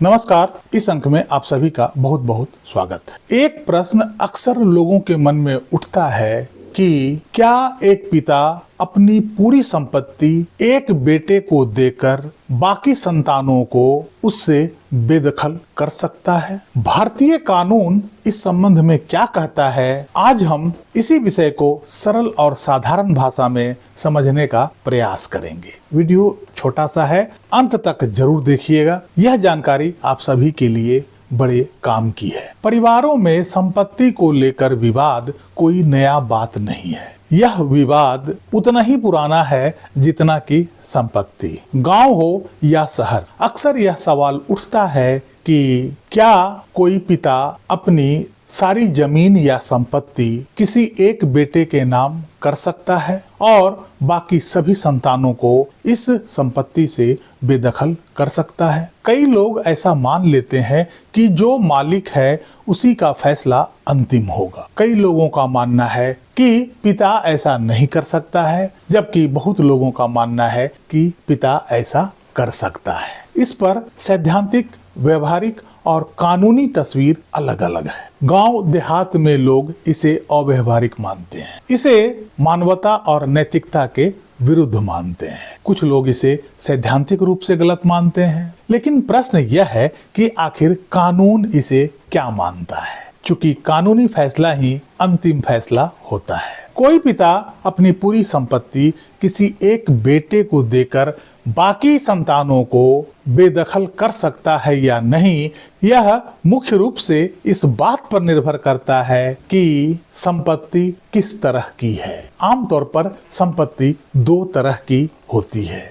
नमस्कार। इस अंक में आप सभी का बहुत बहुत स्वागत है। एक प्रश्न अक्सर लोगों के मन में उठता है कि क्या एक पिता अपनी पूरी संपत्ति एक बेटे को देकर बाकी संतानों को उससे बेदखल कर सकता है? भारतीय कानून इस संबंध में क्या कहता है, आज हम इसी विषय को सरल और साधारण भाषा में समझने का प्रयास करेंगे। वीडियो छोटा सा है, अंत तक जरूर देखिएगा। यह जानकारी आप सभी के लिए बड़े काम की है। परिवारों में संपत्ति को लेकर विवाद कोई नया बात नहीं है। यह विवाद उतना ही पुराना है जितना कि संपत्ति। गांव हो या शहर, अक्सर यह सवाल उठता है कि क्या कोई पिता अपनी सारी जमीन या संपत्ति किसी एक बेटे के नाम कर सकता है और बाकी सभी संतानों को इस संपत्ति से बेदखल कर सकता है? कई लोग ऐसा मान लेते हैं कि जो मालिक है उसी का फैसला अंतिम होगा। कई लोगों का मानना है कि पिता ऐसा नहीं कर सकता है, जबकि बहुत लोगों का मानना है कि पिता ऐसा कर सकता है। इस पर सैद्धांतिक, व्यवहारिक और कानूनी तस्वीर अलग अलग है। गांव देहात में लोग इसे अव्यवहारिक मानते हैं, इसे मानवता और नैतिकता के विरुद्ध मानते हैं। कुछ लोग इसे सैद्धांतिक रूप से गलत मानते हैं। लेकिन प्रश्न यह है कि आखिर कानून इसे क्या मानता है, क्योंकि कानूनी फैसला ही अंतिम फैसला होता है। कोई पिता अपनी पूरी संपत्ति किसी एक बेटे को देकर बाकी संतानों को बेदखल कर सकता है या नहीं, यह मुख्य रूप से इस बात पर निर्भर करता है कि संपत्ति किस तरह की है। आमतौर पर संपत्ति दो तरह की होती है।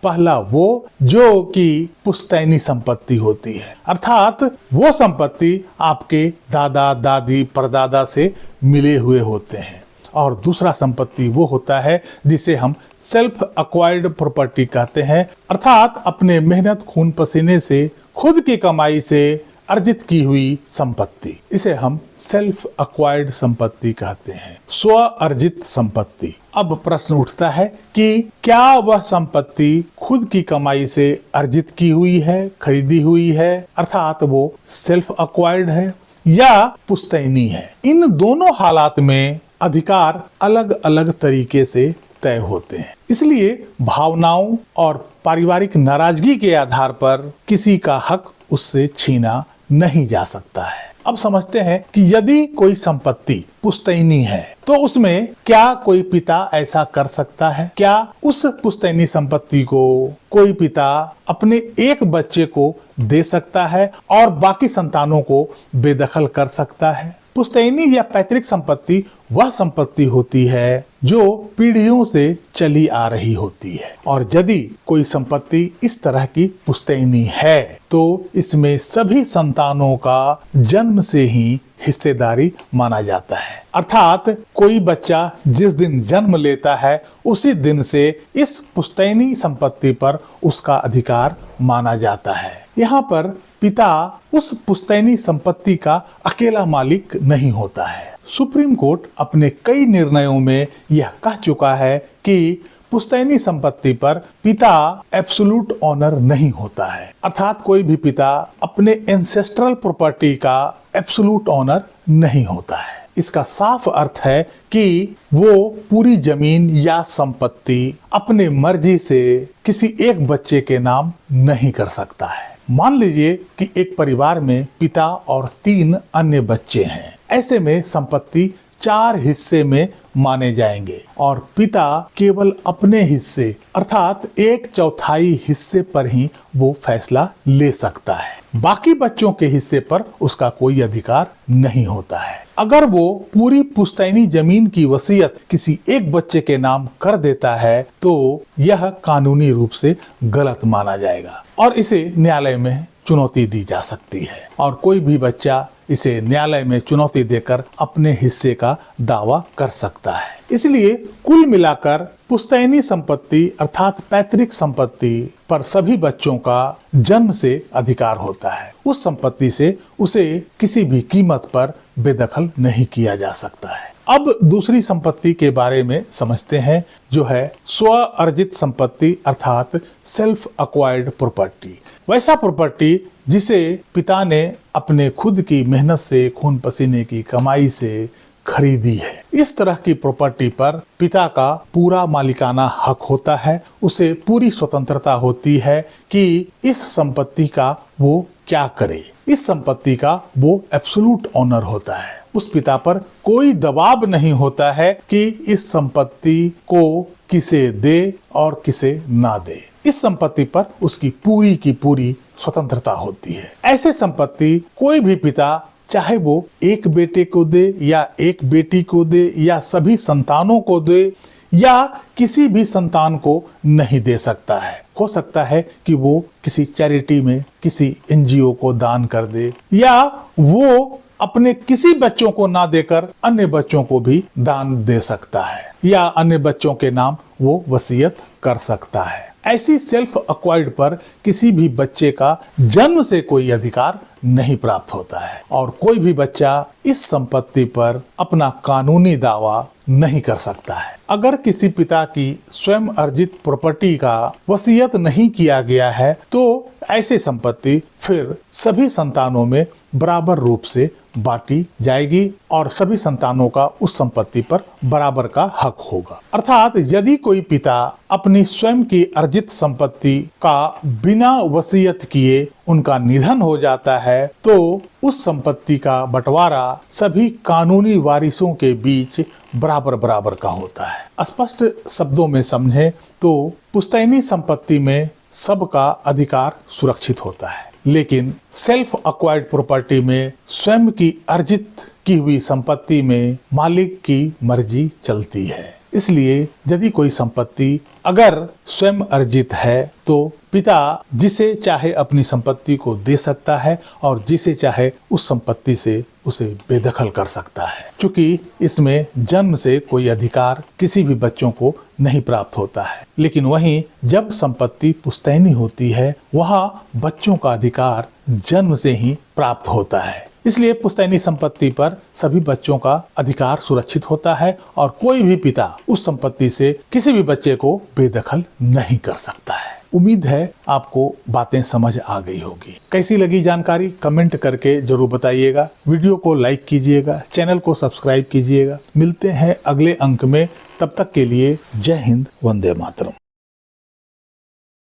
पहला वो जो कि पुश्तैनी संपत्ति होती है, अर्थात वो संपत्ति आपके दादा दादी परदादा से मिले हुए होते हैं। और दूसरा संपत्ति वो होता है जिसे हम सेल्फ अक्वायर्ड प्रॉपर्टी कहते हैं, अर्थात अपने मेहनत खून पसीने से खुद की कमाई से अर्जित की हुई संपत्ति। इसे हम सेल्फ अक्वायर्ड संपत्ति कहते हैं, स्व अर्जित संपत्ति। अब प्रश्न उठता है कि क्या वह संपत्ति खुद की कमाई से अर्जित की हुई है, खरीदी हुई है, अर्थात वो सेल्फ अक्वायर्ड है, या पुश्तैनी है? इन दोनों हालात में अधिकार अलग अलग तरीके से तय होते हैं। इसलिए भावनाओं और पारिवारिक नाराजगी के आधार पर किसी का हक उससे छीना नहीं जा सकता है। अब समझते हैं कि यदि कोई संपत्ति पुश्तैनी है तो उसमें क्या कोई पिता ऐसा कर सकता है? क्या उस पुश्तैनी संपत्ति को कोई पिता अपने एक बच्चे को दे सकता है और बाकी संतानों को बेदखल कर सकता है? पुश्तैनी या पैतृक संपत्ति वह संपत्ति होती है जो पीढ़ियों से चली आ रही होती है, और यदि कोई संपत्ति इस तरह की पुश्तैनी है तो इसमें सभी संतानों का जन्म से ही हिस्सेदारी माना जाता है। अर्थात कोई बच्चा जिस दिन जन्म लेता है उसी दिन से इस पुश्तैनी संपत्ति पर उसका अधिकार माना जाता है। यहाँ पर पिता उस पुश्तैनी संपत्ति का अकेला मालिक नहीं होता है। सुप्रीम कोर्ट अपने कई निर्णयों में यह कह चुका है कि पुश्तैनी संपत्ति पर पिता एब्सोल्यूट ऑनर नहीं होता है, अर्थात कोई भी पिता अपने एंसेस्ट्रल प्रॉपर्टी का एब्सोल्यूट ऑनर नहीं होता है। इसका साफ अर्थ है कि वो पूरी जमीन या संपत्ति अपने मर्जी से किसी एक बच्चे के नाम नहीं कर सकता है। मान लीजिए कि एक परिवार में पिता और 3 अन्य बच्चे हैं। ऐसे में संपत्ति 4 हिस्से में माने जाएंगे और पिता केवल अपने हिस्से अर्थात 1/4 हिस्से पर ही वो फैसला ले सकता है। बाकी बच्चों के हिस्से पर उसका कोई अधिकार नहीं होता है। अगर वो पूरी पुश्तैनी जमीन की वसीयत किसी एक बच्चे के नाम कर देता है तो यह कानूनी रूप से गलत माना जाएगा और इसे न्यायालय में चुनौती दी जा सकती है, और कोई भी बच्चा इसे न्यायालय में चुनौती देकर अपने हिस्से का दावा कर सकता है। इसलिए कुल मिलाकर पुश्तैनी संपत्ति अर्थात पैतृक संपत्ति पर सभी बच्चों का जन्म से अधिकार होता है। उस संपत्ति से उसे किसी भी कीमत पर बेदखल नहीं किया जा सकता है। अब दूसरी संपत्ति के बारे में समझते हैं, जो है स्व अर्जित संपत्ति अर्थात सेल्फ अक्वायर्ड प्रॉपर्टी। वैसा प्रॉपर्टी जिसे पिता ने अपने खुद की मेहनत से, खून पसीने की कमाई से खरीदी है। इस तरह की प्रॉपर्टी पर पिता का पूरा मालिकाना हक होता है। उसे पूरी स्वतंत्रता होती है कि इस संपत्ति का वो क्या करे। इस संपत्ति का वो एब्सोल्यूट ऑनर होता है। उस पिता पर कोई दबाव नहीं होता है कि इस संपत्ति को किसे दे और किसे ना दे। इस संपत्ति पर उसकी पूरी की पूरी स्वतंत्रता होती है। ऐसे संपत्ति कोई भी पिता, चाहे वो एक बेटे को दे या एक बेटी को दे या सभी संतानों को दे या किसी भी संतान को नहीं दे सकता है। हो सकता है कि वो किसी चैरिटी में किसी एनजीओ को दान कर दे या वो अपने किसी बच्चों को ना देकर अन्य बच्चों को भी दान दे सकता है या अन्य बच्चों के नाम वो वसीयत कर सकता है। ऐसी सेल्फ अक्वायर्ड पर किसी भी बच्चे का जन्म से कोई अधिकार नहीं प्राप्त होता है और कोई भी बच्चा इस संपत्ति पर अपना कानूनी दावा नहीं कर सकता है। अगर किसी पिता की स्वयं अर्जित प्रॉपर्टी का वसीयत नहीं किया गया है तो ऐसी संपत्ति फिर सभी संतानों में बराबर रूप से बांटी जाएगी और सभी संतानों का उस संपत्ति पर बराबर का हक होगा। अर्थात यदि कोई पिता अपनी स्वयं की अर्जित संपत्ति का बिना वसीयत किए उनका निधन हो जाता है तो उस संपत्ति का बंटवारा सभी कानूनी वारिसों के बीच बराबर बराबर का होता है। स्पष्ट शब्दों में समझें तो पुश्तैनी संपत्ति में सबका अधिकार सुरक्षित होता है, लेकिन सेल्फ अक्वायर्ड प्रॉपर्टी में स्वयं की अर्जित की हुई संपत्ति में मालिक की मर्जी चलती है। इसलिए यदि कोई संपत्ति अगर स्वयं अर्जित है तो पिता जिसे चाहे अपनी संपत्ति को दे सकता है और जिसे चाहे उस संपत्ति से उसे बेदखल कर सकता है, क्योंकि इसमें जन्म से कोई अधिकार किसी भी बच्चों को नहीं प्राप्त होता है। लेकिन वहीं जब संपत्ति पुश्तैनी होती है वहां बच्चों का अधिकार जन्म से ही प्राप्त होता है। इसलिए पुश्तैनी संपत्ति पर सभी बच्चों का अधिकार सुरक्षित होता है और कोई भी पिता उस संपत्ति से किसी भी बच्चे को बेदखल नहीं कर सकता है। उम्मीद है आपको बातें समझ आ गई होगी। कैसी लगी जानकारी कमेंट करके जरूर बताइएगा। वीडियो को लाइक कीजिएगा, चैनल को सब्सक्राइब कीजिएगा। मिलते हैं अगले अंक में, तब तक के लिए जय हिंद, वंदे मातरम।